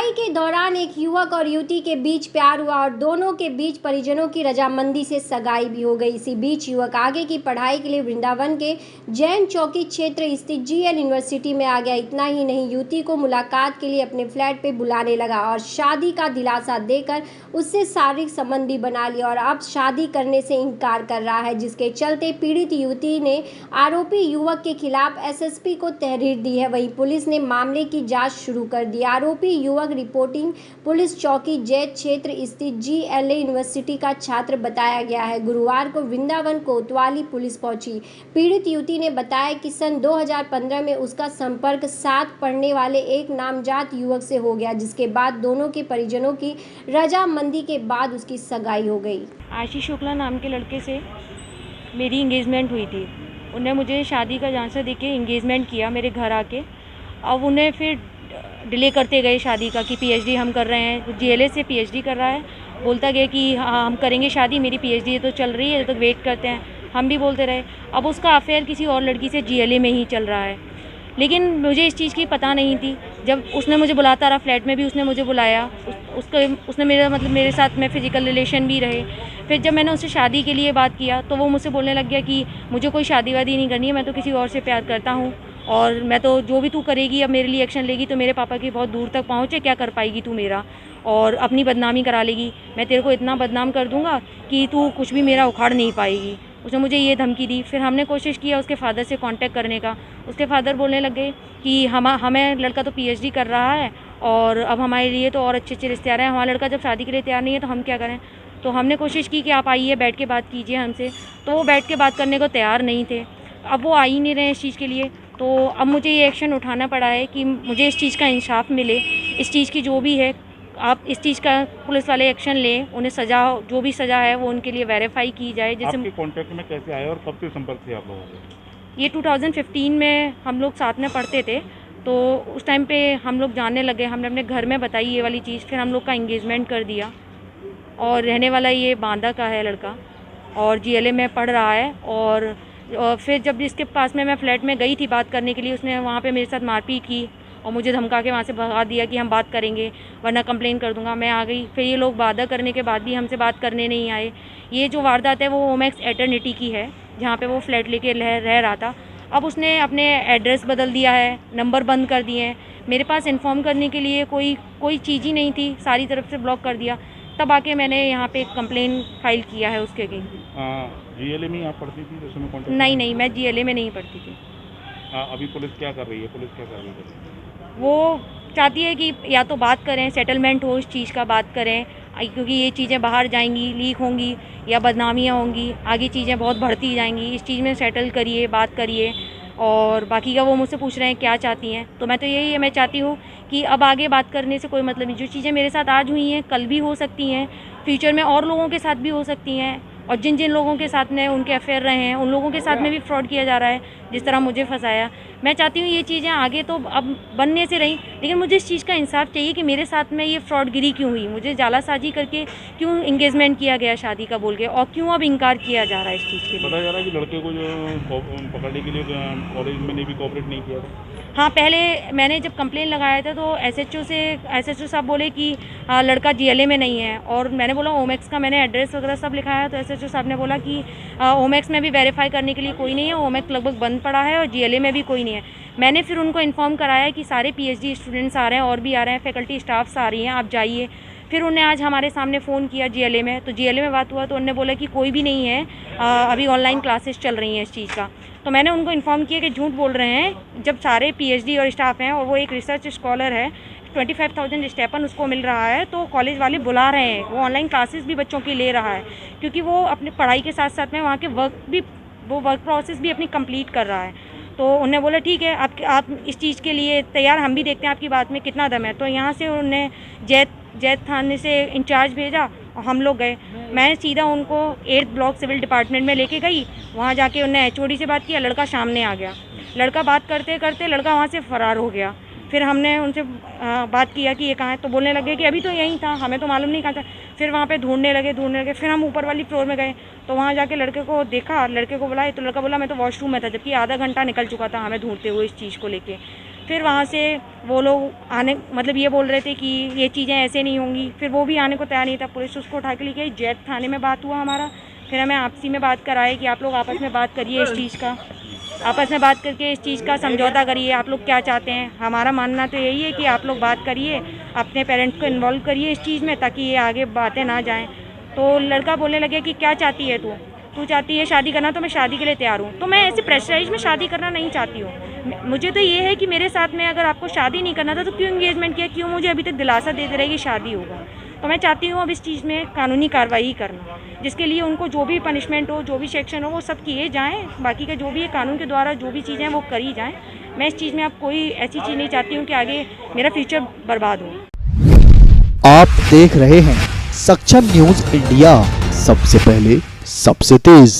पढ़ाई के दौरान एक युवक और युवती के बीच प्यार हुआ और दोनों के बीच परिजनों की रजामंदी से सगाई भी हो गई। इसी बीच युवक आगे की पढ़ाई के लिए वृंदावन के जैन चौकी क्षेत्र स्थित जीएल यूनिवर्सिटी में आ गया। इतना ही नहीं, युवती को मुलाकात के लिए अपने फ्लैट पे बुलाने लगा और शादी का दिलासा देकर उससे शारीरिक संबंध भी बना लिया और अब शादी करने से इनकार कर रहा है, जिसके चलते पीड़ित युवती ने आरोपी युवक के खिलाफ एसएसपी को तहरीर दी है। वहीं पुलिस ने मामले की जांच शुरू कर दी। आरोपी युवक रिपोर्टिंग पुलिस चौकी जैत क्षेत्र स्थित जीएलए यूनिवर्सिटी का छात्र बताया गया है। गुरुवार को वृंदावन कोतवाली पुलिस पहुंची। पीड़ित युवती ने बताया कि सन 2015 में उसका संपर्क साथ पढ़ने वाले एक नामजात युवक से हो गया, जिसके बाद दोनों के परिजनों की रजामंदी के बाद उसकी सगाई हो गई। आशीष शुक्ला नाम के लड़के से मेरी इंगेजमेंट हुई थी। उन्हें मुझे शादी का झांसा देके इंगेजमेंट किया मेरे घर आके। अब उन्हें फिर डिले करते गए शादी का कि पीएचडी हम कर रहे हैं। जीएलए से पीएचडी कर रहा है, बोलता गया कि हाँ हम करेंगे शादी, मेरी पीएचडी तो चल रही है, तो वेट करते हैं। हम भी बोलते रहे। अब उसका अफेयर किसी और लड़की से जीएलए में ही चल रहा है, लेकिन मुझे इस चीज़ की पता नहीं थी। जब उसने मुझे बुलाता रहा, फ्लैट में भी उसने मुझे बुलाया, उसने मेरे साथ में फ़िज़िकल रिलेशन भी रहे। फिर जब मैंने उससे शादी के लिए बात किया तो वो मुझसे बोलने लग गया कि मुझे कोई शादी वादी नहीं करनी है, मैं तो किसी और से प्यार करता हूँ और मैं तो जो भी तू करेगी, अब मेरे लिए एक्शन लेगी तो मेरे पापा की बहुत दूर तक पहुँच है, क्या कर पाएगी तू मेरा, और अपनी बदनामी करा लेगी। मैं तेरे को इतना बदनाम कर दूँगा कि तू कुछ भी मेरा उखाड़ नहीं पाएगी। उसने मुझे ये धमकी दी। फिर हमने कोशिश किया उसके फादर से कांटेक्ट करने का। उसके फादर बोलने लग गए कि हमें लड़का तो पीएचडी कर रहा है और अब हमारे लिए तो और अच्छे अच्छे रिश्ते आ रहे हैं, हमारा लड़का जब शादी के लिए तैयार नहीं है तो हम क्या करें। तो हमने कोशिश की कि आप आइए, बैठ के बात कीजिए हमसे, तो वो बैठ के बात करने को तैयार नहीं थे। अब वो आ ही नहीं रहे इस चीज़ के लिए, तो अब मुझे ये एक्शन उठाना पड़ा है कि मुझे इस चीज़ का इंसाफ मिले। इस चीज़ की जो भी है, आप इस चीज़ का पुलिस वाले एक्शन लें, उन्हें सज़ा, जो भी सज़ा है वो उनके लिए वेरीफाई की जाए। जैसे आपके कांटेक्ट में कैसे आए और कब से संपर्क थे आप लोगों के? ये 2015 में हम लोग साथ में पढ़ते थे, तो उस टाइम पे हम लोग जानने लगे। हमने अपने घर में बताई ये वाली चीज़, फिर हम लोग का इंगेजमेंट कर दिया। और रहने वाला ये बांदा का है लड़का और जीएलए में पढ़ रहा है। और फिर जब इसके पास में मैं फ़्लैट में गई थी बात करने के लिए, उसने वहाँ पे मेरे साथ मारपीट की और मुझे धमका के वहाँ से भगा दिया कि हम बात करेंगे वरना कंप्लेन कर दूंगा। मैं आ गई। फिर ये लोग वादा करने के बाद भी हमसे बात करने नहीं आए। ये जो वारदात है वो ओमेक्स एटर्निटी की है, जहाँ पे वो फ्लैट लेके रह रहा था। अब उसने अपने एड्रेस बदल दिया है, नंबर बंद कर दिए हैं। मेरे पास इन्फॉर्म करने के लिए कोई चीज़ ही नहीं थी, सारी तरफ से ब्लॉक कर दिया। तब आके मैंने यहाँ पे कंप्लेन फाइल किया है उसके अगेंस्ट। जीएलए में आप पढ़ती थी जिसमें कांटेक्ट? नहीं, मैं जीएलए में नहीं पढ़ती थी। अभी पुलिस क्या कर रही है? पुलिस क्या कर रही है? वो चाहती है कि या तो बात करें, सेटलमेंट हो, इस चीज़ का बात करें, क्योंकि ये चीज़ें बाहर जाएंगी, लीक होंगी या बदनामियाँ होंगी, आगे चीज़ें बहुत बढ़ती जाएंगी। इस चीज़ में सेटल करिए, बात करिए। और बाकी का वो मुझसे पूछ रहे हैं क्या चाहती हैं, तो मैं तो यही है, मैं चाहती हूँ कि अब आगे बात करने से कोई मतलब नहीं। जो चीज़ें मेरे साथ आज हुई हैं कल भी हो सकती हैं, फ्यूचर में और लोगों के साथ भी हो सकती हैं। और जिन जिन लोगों के साथ में उनके अफेयर रहे हैं, उन लोगों के साथ में भी फ्रॉड किया जा रहा है, जिस तरह मुझे फंसाया। मैं चाहती हूँ ये चीज़ें आगे तो अब बनने से रहीं, लेकिन मुझे इस चीज़ का इंसाफ चाहिए कि मेरे साथ में ये फ्रॉडगिरी क्यों हुई, मुझे जालासाजी करके क्यों इंगेजमेंट किया गया शादी का बोल के, और क्यों अब इनकार किया जा रहा है इस चीज़ के लिए। बताया जा रहा है कि लड़के को जो पकड़ने के लिए कॉलेज में भी कोऑपरेट नहीं किया था। हाँ, पहले मैंने जब कंप्लेन लगाया था तो एसएचओ साहब बोले कि लड़का जीएलए में नहीं है, और मैंने बोला ओमेक्स का मैंने एड्रेस वगैरह सब लिखाया, तो एसएचओ साहब ने बोला कि ओमेक्स में भी वेरीफाई करने के लिए कोई नहीं है, ओमेक्स लगभग बंद पड़ा है और जीएलए में भी कोई नहीं है। मैंने फिर उनको इन्फॉर्म कराया कि सारे पीएचडी स्टूडेंट्स आ रहे हैं और भी आ रहे हैं, फैकल्टी स्टाफ्स आ रही हैं, आप जाइए। फिर उन्हें आज हमारे सामने फ़ोन किया जीएलए में, तो जीएलए में बात हुआ तो उन्होंने बोला कि कोई भी नहीं है, अभी ऑनलाइन क्लासेस चल रही हैं इस चीज़ का। तो मैंने उनको इन्फॉर्म किया कि झूठ बोल रहे हैं, जब सारे पीएचडी और स्टाफ हैं और वो एक रिसर्च स्कॉलर है, 25,000 स्टेपन उसको मिल रहा है, तो कॉलेज वाले बुला रहे हैं, वो ऑनलाइन क्लासेस भी बच्चों की ले रहा है, क्योंकि वो अपनी पढ़ाई के साथ साथ में वहाँ के वर्क प्रोसेस भी अपनी कंप्लीट कर रहा है। तो उन्होंने बोला ठीक है, आप इस चीज़ के लिए तैयार, हम भी देखते हैं आपकी बात में कितना दम है। तो यहाँ से उन्होंने जैत थाने से इंचार्ज भेजा और हम लोग गए। मैं सीधा उनको 8th ब्लॉक सिविल डिपार्टमेंट में लेके गई। वहाँ जाके उन्होंने एचओडी से बात किया, लड़का सामने आ गया। लड़का बात करते करते लड़का वहाँ से फ़रार हो गया। फिर हमने उनसे बात किया कि ये कहाँ है, तो बोलने लगे कि अभी तो यहीं था, हमें तो मालूम नहीं कहाँ था। फिर वहाँ पे ढूंढने लगे। फिर हम ऊपर वाली फ्लोर में गए, तो वहाँ जाके लड़के को देखा, लड़के को बुलाए, तो लड़का बोला मैं तो वॉशरूम में था, जबकि आधा घंटा निकल चुका था हमें ढूंढते हुए इस चीज़ को लेके। फिर वहाँ से वो लोग आने मतलब ये बोल रहे थे कि ये चीज़ें ऐसे नहीं होंगी, फिर वो भी आने को तैयार नहीं था। पुलिस उसको उठा के लेके आई। जैत थाने में बात हुआ हमारा, फिर हमें आपसी में बात कराए कि आप लोग आपस में बात करिए इस चीज़ का, आपस में बात करके इस चीज़ का समझौता करिए, आप लोग क्या चाहते हैं। हमारा मानना तो यही है कि आप लोग बात करिए, अपने पेरेंट्स को इन्वॉल्व करिए इस चीज़ में, ताकि ये आगे बातें ना जाएँ। तो लड़का बोलने लगे कि क्या चाहती है तू चाहती है शादी करना, तो मैं शादी के लिए तैयार हूँ। तो मैं ऐसे प्रेशराइज में शादी करना नहीं चाहती हूँ। मुझे तो ये है कि मेरे साथ में अगर आपको शादी नहीं करना था तो क्यों एंगेजमेंट किया, क्यों मुझे अभी तक दिलासा देते रहे कि शादी होगा। तो मैं चाहती हूँ अब इस चीज़ में कानूनी कार्रवाई करना, जिसके लिए उनको जो भी पनिशमेंट हो, जो भी सेक्शन हो, वो सब किए जाएँ। बाकी का जो भी है कानून के द्वारा जो भी चीज़ें हैं वो करी जाएँ। मैं इस चीज़ में अब कोई ऐसी चीज़ नहीं चाहती हूँ कि आगे मेरा फ्यूचर बर्बाद हो। आप देख रहे हैं सक्षम न्यूज इंडिया, सबसे पहले सबसे तेज।